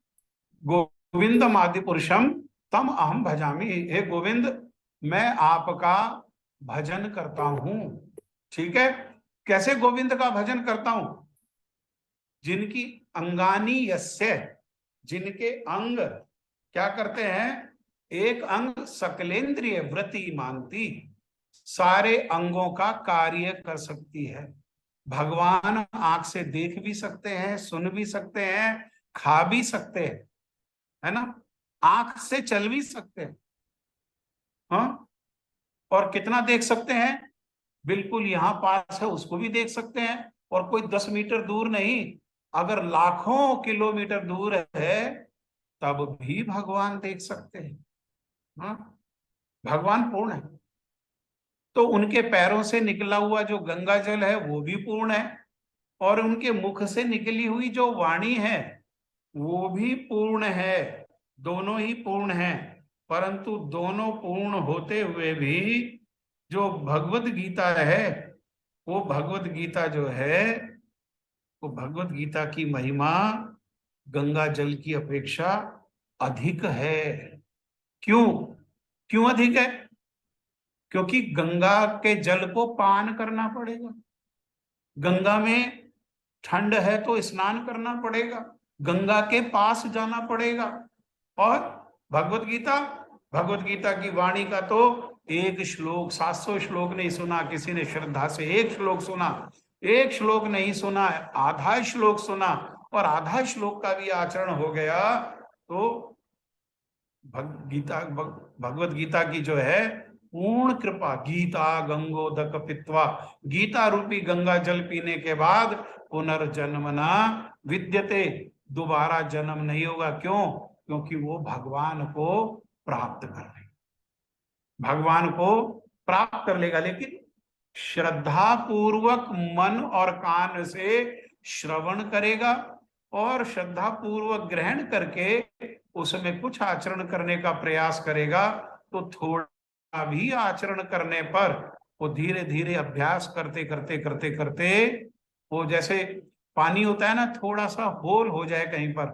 गोविंदम आदि पुरुषम तम अहम भजामि, हे गोविंद मैं आपका भजन करता हूं। ठीक है, कैसे गोविंद का भजन करता हूं, जिनकी अंगानी यस्य, जिनके अंग क्या करते हैं, एक अंग सकलेंद्रिय वृत्ति मानती, सारे अंगों का कार्य कर सकती है। भगवान आंख से देख भी सकते हैं, सुन भी सकते हैं, खा भी सकते हैं, है ना, आंख से चल भी सकते हैं। हाँ, और कितना देख सकते हैं, बिल्कुल यहां पास है उसको भी देख सकते हैं, और कोई 10 मीटर दूर नहीं, अगर लाखों किलोमीटर दूर है तब भी भगवान देख सकते हैं। हाँ, भगवान पूर्ण है। तो उनके पैरों से निकला हुआ जो गंगा जल है वो भी पूर्ण है, और उनके मुख से निकली हुई जो वाणी है वो भी पूर्ण है। दोनों ही पूर्ण हैं, परंतु दोनों पूर्ण होते हुए भी जो भगवत गीता है, वो भगवत गीता जो है, वो भगवत गीता की महिमा गंगा जल की अपेक्षा अधिक है। क्यों, क्यों अधिक है, क्योंकि गंगा के जल को पान करना पड़ेगा, गंगा में ठंड है तो स्नान करना पड़ेगा, गंगा के पास जाना पड़ेगा। और भगवत गीता, भगवत गीता की वाणी का तो एक श्लोक, 700 श्लोक नहीं सुना किसी ने श्रद्धा से, एक श्लोक सुना, एक श्लोक नहीं सुना, आधा श्लोक सुना, और आधा श्लोक का भी आचरण हो गया, तो भगवत गीता की जो है पूर्ण कृपा, गीता गंगोदक पित्वा, गीता रूपी गंगा जल पीने के बाद पुनर्जन्म ना विद्यते, दोबारा जन्म नहीं होगा। क्यों, क्योंकि वो भगवान को प्राप्त कर लेगा, भगवान को प्राप्त कर लेगा। लेकिन श्रद्धा पूर्वक मन और कान से श्रवण करेगा, और श्रद्धा पूर्वक ग्रहण करके उसमें कुछ आचरण करने का प्रयास करेगा, तो थोड़ा भी आचरण करने पर वो धीरे धीरे अभ्यास करते करते करते करते, वो जैसे पानी होता है ना, थोड़ा सा होल हो जाए कहीं पर,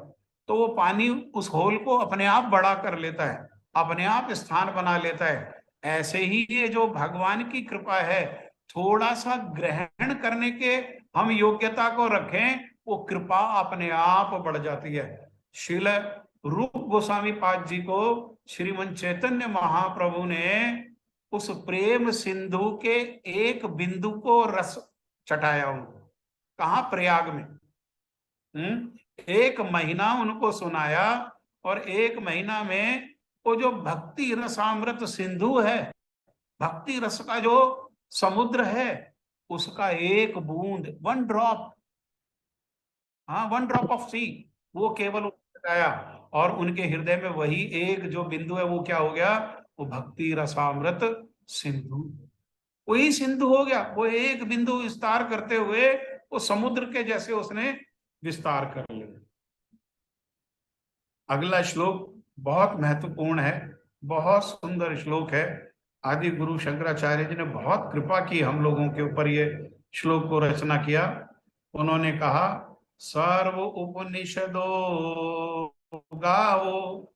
तो वो पानी उस होल को अपने आप बड़ा कर लेता है, अपने आप स्थान बना लेता है। ऐसे ही ये जो भगवान की कृपा है, थोड़ा सा ग्रहण करने के हम योग्यता को रखें, वो कृपा अपने आप बढ़ जाती है। श्रील रूप गोस्वामी पाद जी को श्रीमन चैतन्य महाप्रभु ने उस प्रेम सिंधु के एक बिंदु को रस चटाया उनको, कहा, प्रयाग में। 1 महीना उनको सुनाया, और 1 महीना में वो जो भक्ति रसामृत सिंधु है, भक्ति रस का जो समुद्र है, उसका एक बूंद, 1 ड्रॉप, हाँ 1 ड्रॉप ऑफ सी, वो केवल बताया, और उनके हृदय में वही एक जो बिंदु है वो क्या हो गया, वो भक्ति रसामृत सिंधु, वही सिंधु हो गया। वो एक बिंदु विस्तार करते हुए वो समुद्र के जैसे उसने विस्तार कर लिया। अगला श्लोक बहुत महत्वपूर्ण है, बहुत सुंदर श्लोक है। आदि गुरु शंकराचार्य जी ने बहुत कृपा की हम लोगों के ऊपर, ये श्लोक को रचना किया। उन्होंने कहा, सर्व उपनिषदो गावो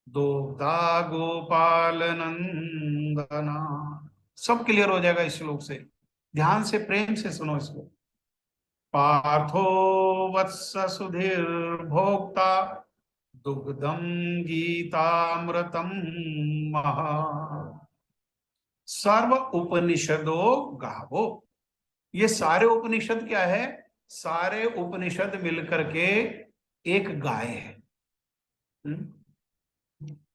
दोग्धा गोपाल नंदना। सब क्लियर हो जाएगा इस श्लोक से, ध्यान से प्रेम से सुनो इसको। पार्थो वत्स सुधीर भोक्ता दुग्धम गीतामृतम महा, सर्व उपनिषदो गावो। ये सारे उपनिषद क्या है? सारे उपनिषद मिलकर के एक गाय है।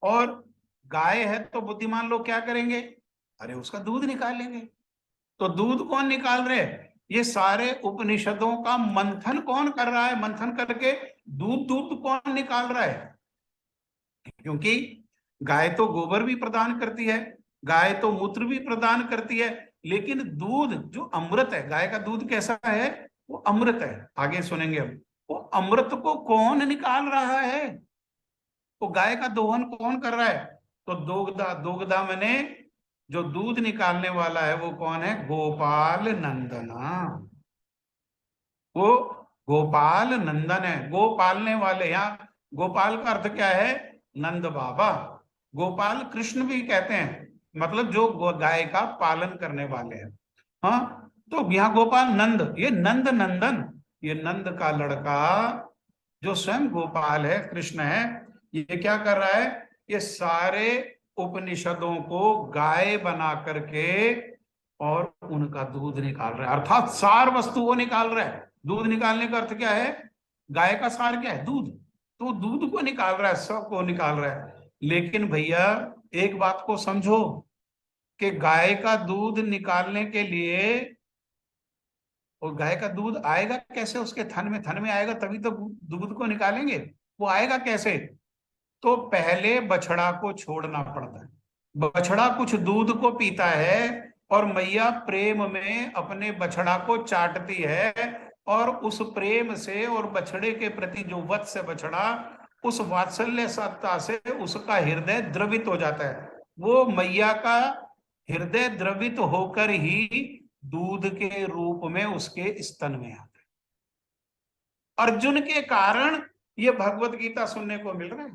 और गाय है तो बुद्धिमान लोग क्या करेंगे? अरे उसका दूध निकालेंगे। तो दूध कौन निकाल रहे? ये सारे उपनिषदों का मंथन कौन कर रहा है? मंथन करके दूध दूध कौन निकाल रहा है? क्योंकि गाय तो गोबर भी प्रदान करती है, गाय तो मूत्र भी प्रदान करती है, लेकिन दूध जो अमृत है, गाय का दूध कैसा है? वो अमृत है। आगे सुनेंगे हम। वो अमृत को कौन निकाल रहा है? वो गाय का दोहन कौन कर रहा है? तो दोगदा, दोगदा मैंने जो दूध निकालने वाला है वो कौन है? गोपाल नंदना। वो गोपाल नंदन है, गो पालने वाले। यहाँ गोपाल का अर्थ क्या है? नंद बाबा। गोपाल कृष्ण भी कहते हैं, मतलब जो गाय का पालन करने वाले हैं। हाँ, तो यहाँ गोपाल नंद, ये नंद नंदन, ये नंद का लड़का जो स्वयं गोपाल है, कृष्ण है, ये क्या कर रहा है? ये सारे उपनिषदों को गाय बना करके और उनका दूध निकाल रहा है, अर्थात सार वस्तु वो निकाल रहा है। दूध निकालने का अर्थ क्या है? गाय का सार क्या है? दूध। तो दूध को निकाल रहा है, सब को निकाल रहा है। लेकिन भैया एक बात को समझो कि गाय का दूध निकालने के लिए, और गाय का दूध आएगा कैसे? उसके थन में आएगा, तभी तो दूध को निकालेंगे। वो आएगा कैसे? तो पहले बछड़ा को छोड़ना पड़ता है। बछड़ा कुछ दूध को पीता है और मैया प्रेम में अपने बछड़ा को चाटती है, और उस प्रेम से और बछड़े के प्रति जो वत्स है बछड़ा, उस वात्सल्य सत्ता से उसका हृदय द्रवित हो जाता है। वो मैया का हृदय द्रवित होकर ही दूध के रूप में उसके स्तन में आता है। अर्जुन के कारण ये भगवत गीता सुनने को मिल रहा है।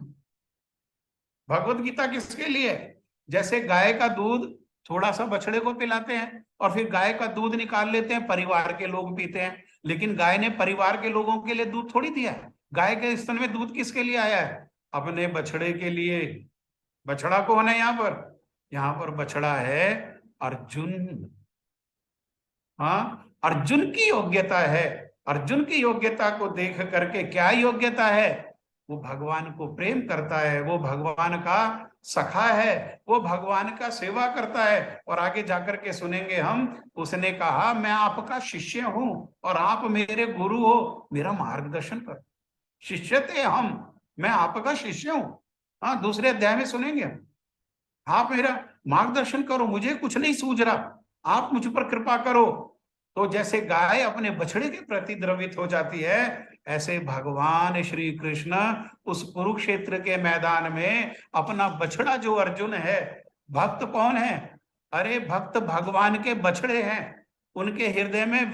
भगवत गीता किसके लिए? जैसे गाय का दूध थोड़ा सा बछड़े को पिलाते हैं और फिर गाय का दूध निकाल लेते हैं, परिवार के लोग पीते हैं, लेकिन गाय ने परिवार के लोगों के लिए दूध थोड़ी दिया है। गाय के स्तन में दूध किसके लिए आया है? अपने बछड़े के लिए। बछड़ा कौन है यहाँ पर? यहाँ पर बछड़ा है अर्जुन। हाँ, अर्जुन की योग्यता है। अर्जुन की योग्यता को देख करके, क्या योग्यता है? वो भगवान को प्रेम करता है, वो भगवान का सखा है, वो भगवान का सेवा करता है। और आगे जाकर के सुनेंगे हम, उसने कहा मैं आपका शिष्य हूं और आप मेरे गुरु हो, मेरा मार्गदर्शन करो। शिष्य थे हम, मैं आपका शिष्य हूं। हाँ, दूसरे अध्याय में सुनेंगे हम, आप मेरा मार्गदर्शन करो, मुझे कुछ नहीं सूझ रहा, आप मुझ पर कृपा करो। तो जैसे गाय अपने बछड़े के प्रति द्रवित हो जाती है, ऐसे भगवान श्री कृष्ण उस कुरुक्षेत्र के मैदान में अपना बछड़ा जो अर्जुन है, भक्त कौन है? अरे भक्त भगवान के बछड़े हैं। उनके हृदय में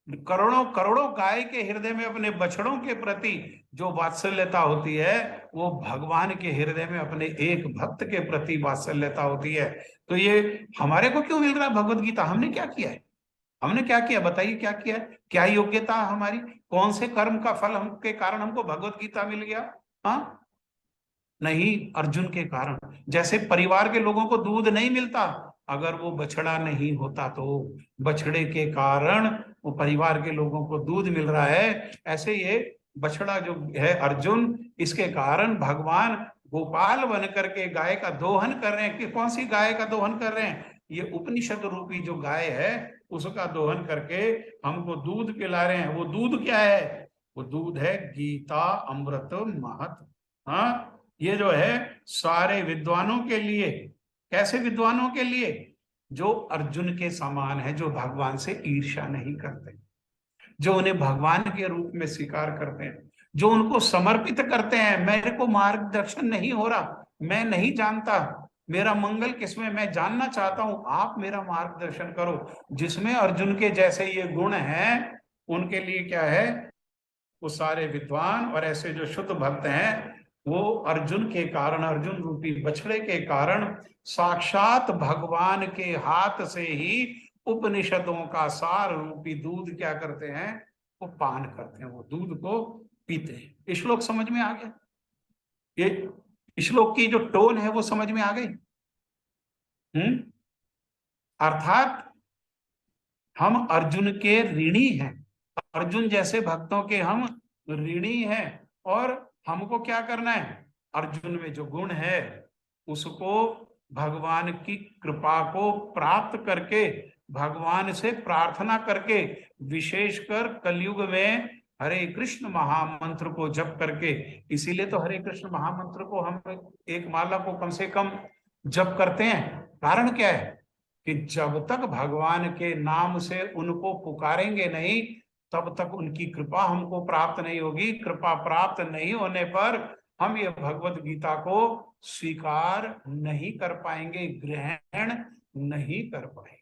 करोड़ों करोड़ों गाय के हृदय में अपने बछड़ों के प्रति जो वात्सल्यता होती है, वो भगवान के हृदय में अपने एक भक्त के प्रति वात्सल्यता होती है। तो ये हमारे को क्यों मिल रहा है भगवत गीता? हमने क्या किया है? हमने क्या किया? बताइए क्या किया है? क्या योग्यता हमारी? कौन से कर्म का फल हम के कारण हमको भगवत गीता मिल गया? हाँ, नहीं, अर्जुन के कारण। जैसे परिवार के लोगों को दूध नहीं मिलता अगर वो बछड़ा नहीं होता, तो बछड़े के कारण वो परिवार के लोगों को दूध मिल रहा है। ऐसे ये बछड़ा जो है अर्जुन, इसके कारण भगवान गोपाल बन करके गाय का दोहन कर रहे हैं। कि कौन सी गाय का दोहन कर रहे हैं? ये उपनिषद रूपी जो गाय है उसका दोहन करके हमको दूध पिला रहे हैं। वो दूध क्या है? वो दूध है गीता अमृत महत। हाँ, ये जो है सारे विद्वानों के लिए। कैसे विद्वानों के लिए? जो अर्जुन के समान है, जो भगवान से ईर्ष्या नहीं करते, जो उन्हें भगवान के रूप में स्वीकार करते हैं, जो उनको समर्पित करते हैं। मेरे को मार्गदर्शन नहीं हो रहा, मैं नहीं जानता मेरा मंगल किसमें, मैं जानना चाहता हूं, आप मेरा मार्गदर्शन करो। जिसमें अर्जुन के जैसे ये गुण हैं, उनके लिए क्या है, वो सारे विद्वान और ऐसे जो शुद्ध भक्त हैं, वो अर्जुन के कारण, अर्जुन रूपी बछड़े के कारण, साक्षात भगवान के हाथ से ही उपनिषदों का सार रूपी दूध क्या करते हैं, वो पान करते हैं, वो दूध को पीते हैं। श्लोक समझ में आ गया? ये श्लोक की जो टोन है वो समझ में आ गई? अर्थात हम अर्जुन के ऋणी हैं, अर्जुन जैसे भक्तों के हम ऋणी हैं। और हमको क्या करना है, अर्जुन में जो गुण है उसको भगवान की कृपा को प्राप्त करके, भगवान से प्रार्थना करके, विशेषकर कलयुग में हरे कृष्ण महामंत्र को जप करके। इसीलिए तो हरे कृष्ण महामंत्र को हम एक माला को कम से कम जप करते हैं। कारण क्या है कि जब तक भगवान के नाम से उनको पुकारेंगे नहीं, तब तक उनकी कृपा हमको प्राप्त नहीं होगी। कृपा प्राप्त नहीं होने पर हम ये भगवत गीता को स्वीकार नहीं कर पाएंगे, ग्रहण नहीं कर पाएंगे।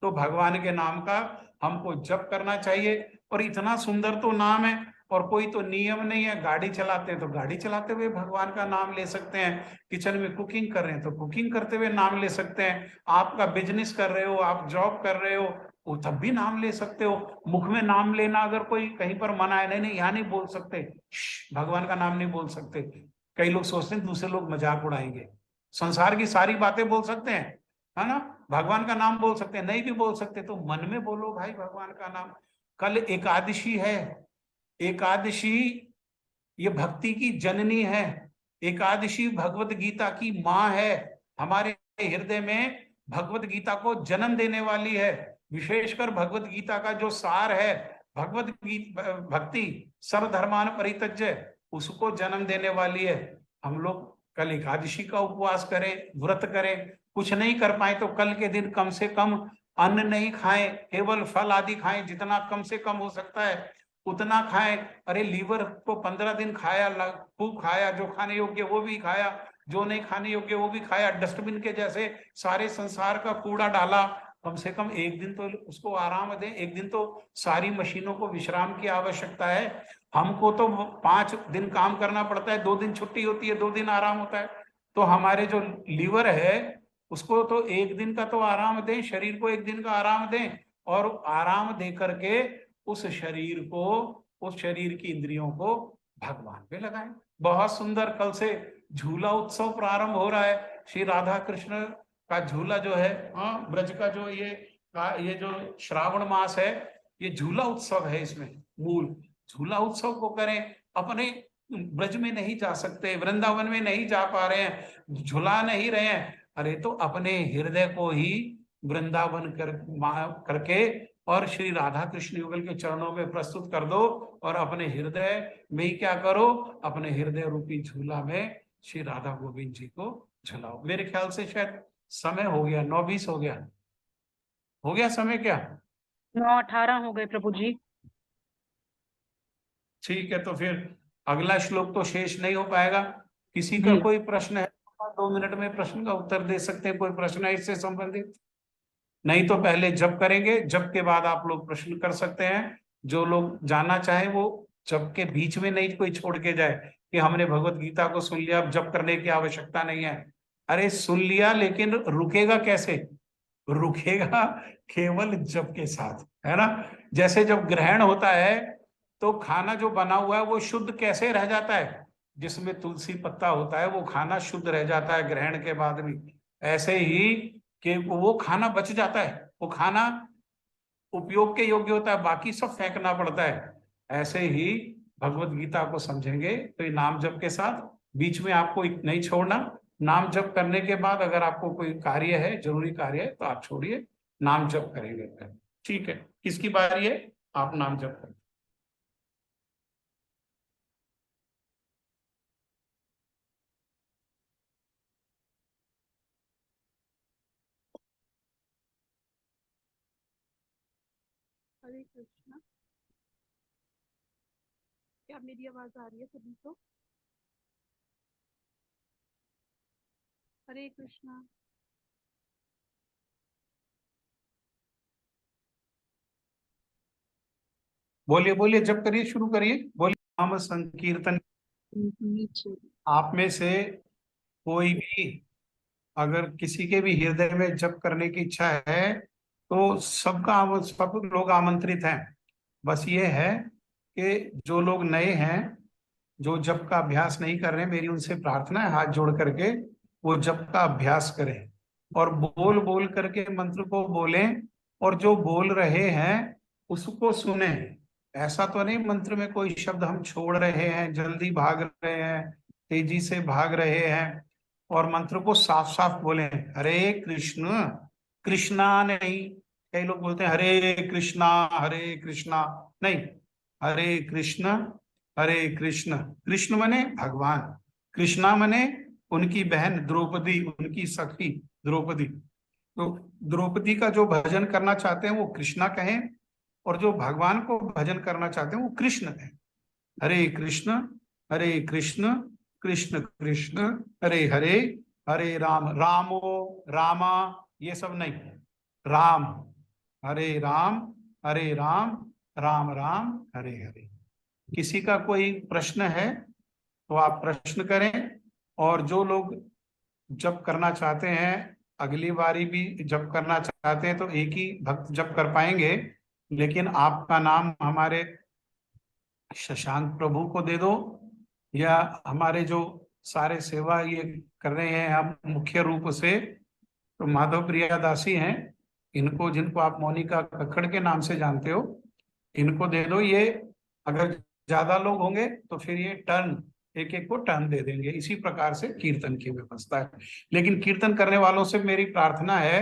तो भगवान के नाम का हमको जप करना चाहिए। और इतना सुंदर तो नाम है, और कोई तो नियम नहीं है। गाड़ी चलाते हैं तो गाड़ी चलाते हुए भगवान का नाम ले सकते हैं, किचन में कुकिंग कर रहे हैं तो कुकिंग करते हुए नाम ले सकते हैं, आपका बिजनेस कर रहे हो, आप जॉब कर रहे हो, वो तब भी नाम ले सकते हो। मुख में नाम लेना अगर कोई कहीं पर मना है, नहीं नहीं यहाँ नहीं बोल सकते, भगवान का नाम नहीं बोल सकते। कई लोग सोचते हैं दूसरे लोग मजाक उड़ाएंगे। संसार की सारी बातें बोल सकते हैं, है ना, भगवान का नाम बोल सकते हैं? नहीं भी बोल सकते तो मन में बोलो भाई भगवान का नाम। कल एकादशी है, एकादशी ये भक्ति की जननी है, एकादशी भगवत गीता की माँ है, हमारे हृदय में भगवत गीता को जन्म देने वाली है। विशेषकर भगवत गीता का जो सार है, भगवत गीता भक्ति सर्वधर्मान परित्यज्य, उसको जन्म देने वाली है। हम लोग कल एकादशी का उपवास करें, व्रत करें, कुछ नहीं कर पाए तो कल के दिन कम से कम अन्न नहीं खाएं, केवल फल आदि खाएं, जितना कम से कम हो सकता है उतना खाएं। अरे लीवर को 15 दिन खाया, खूब खाया, जो खाने योग्य वो भी खाया, जो नहीं खाने योग्य वो भी खाया, डस्टबिन के जैसे सारे संसार का कूड़ा डाला। कम से कम एक दिन तो उसको आराम दें, एक दिन तो सारी मशीनों को विश्राम की आवश्यकता है। हमको तो 5 दिन काम करना पड़ता है, 2 दिन छुट्टी होती है, 2 दिन आराम होता है। तो हमारे जो लीवर है उसको तो एक दिन का तो आराम दें, शरीर को एक दिन का आराम दें, और आराम दे करके उस शरीर को, उस शरीर की इंद्रियों को भगवान पे लगाएं। बहुत सुंदर, कल से झूला उत्सव प्रारंभ हो रहा है। श्री राधा कृष्ण का झूला जो है, ब्रज का जो ये जो श्रावण मास है, ये झूला उत्सव है। इसमें मूल झूला उत्सव को करें। अपने ब्रज में नहीं जा सकते, वृंदावन में नहीं जा पा रहे हैं, झूला नहीं रहे हैं, अरे तो अपने हृदय को ही वृंदावन करके और श्री राधा कृष्ण युगल के चरणों में प्रस्तुत कर दो, और अपने हृदय में ही क्या करो, अपने हृदय रूपी झूला में श्री राधा गोविंद जी को झुलाओ। मेरे ख्याल से शायद समय हो गया, 9:20 हो गया समय क्या? 9:18 हो गए प्रभु जी। ठीक है, तो फिर अगला श्लोक तो शेष नहीं हो पाएगा। किसी का जी कोई प्रश्न है 2 मिनट में प्रश्न का उत्तर दे सकते हैं। कोई प्रश्न है इससे संबंधित? नहीं तो पहले जप करेंगे, जप के बाद आप लोग प्रश्न कर सकते हैं। जो लोग जानना चाहे वो जप के बीच में नहीं कोई छोड़ के जाए कि हमने भगवत गीता को सुन लिया, अब जप करने की आवश्यकता नहीं है। अरे सुन लिया, लेकिन रुकेगा कैसे? रुकेगा केवल जप के साथ, है ना। जैसे जब ग्रहण होता है तो खाना जो बना हुआ है वो शुद्ध कैसे रह जाता है? जिसमें तुलसी पत्ता होता है वो खाना शुद्ध रह जाता है ग्रहण के बाद भी। ऐसे ही कि वो खाना बच जाता है, वो खाना उपयोग के योग्य होता है, बाकी सब फेंकना पड़ता है। ऐसे ही भगवत गीता को समझेंगे तो ये नाम जप के साथ बीच में आपको नहीं छोड़ना। नाम जप करने के बाद अगर आपको कोई कार्य है, जरूरी कार्य है, तो आप छोड़िए, नाम जप करेंगे। ठीक है, किसकी बारी है? आप नाम जप करें। हरे कृष्णा। क्या मेरी आवाज आ रही है सभी को? हरे कृष्णा। बोलिए बोलिए, जब करिए, शुरू करिए, बोलिए। नाम संकीर्तन। आप में से कोई भी अगर किसी के भी हृदय में जप करने की इच्छा है तो सब लोग आमंत्रित हैं। बस ये है कि जो लोग नए हैं, जो जप का अभ्यास नहीं कर रहे, मेरी उनसे प्रार्थना है हाथ जोड़ करके वो जप का अभ्यास करें और बोल बोल करके मंत्र को बोलें और जो बोल रहे हैं उसको सुने। ऐसा तो नहीं मंत्र में कोई शब्द हम छोड़ रहे हैं, जल्दी भाग रहे हैं, तेजी से भाग रहे हैं। और मंत्र को साफ साफ बोलें, हरे कृष्ण, कृष्णा नहीं। कई लोग बोलते हैं हरे कृष्णा, नहीं, हरे कृष्ण, हरे कृष्ण। कृष्ण मने भगवान, कृष्णा मने उनकी बहन द्रौपदी, उनकी सखी द्रौपदी। तो द्रौपदी का जो भजन करना चाहते हैं वो कृष्णा कहें और जो भगवान को भजन करना चाहते हैं वो कृष्ण कहें। हरे कृष्ण, हरे कृष्ण, कृष्ण कृष्ण, हरे हरे, हरे राम, रामो रामा, ये सब नहीं, राम, हरे राम, हरे राम, राम राम, हरे हरे। किसी का कोई प्रश्न है तो आप प्रश्न करें। और जो लोग जप करना चाहते हैं, अगली बारी भी जप करना चाहते हैं तो एक ही भक्त जप कर पाएंगे, लेकिन आपका नाम हमारे शशांक प्रभु को दे दो या हमारे जो सारे सेवा ये कर रहे हैं आप मुख्य रूप से, तो माधव प्रिया दासी हैं, इनको, जिनको आप मोनिका कक्कड़ के नाम से जानते हो, इनको दे दो। ये अगर ज्यादा लोग होंगे तो फिर ये टर्न, एक एक को टर्न दे देंगे। इसी प्रकार से कीर्तन की व्यवस्था है। लेकिन कीर्तन करने वालों से मेरी प्रार्थना है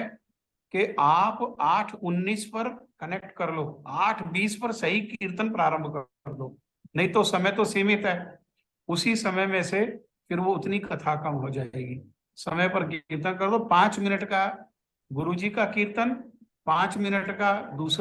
कि आप 8:19 पर कनेक्ट कर लो, 8:20 पर सही कीर्तन प्रारंभ कर दो, नहीं तो समय तो सीमित है। उसी समय में से फिर वो उतनी कथा कम हो जाएगी। समय पर कीर्तन कर दो। 5 मिनट का गुरुजी का कीर्तन, 5 मिनट का दूसरा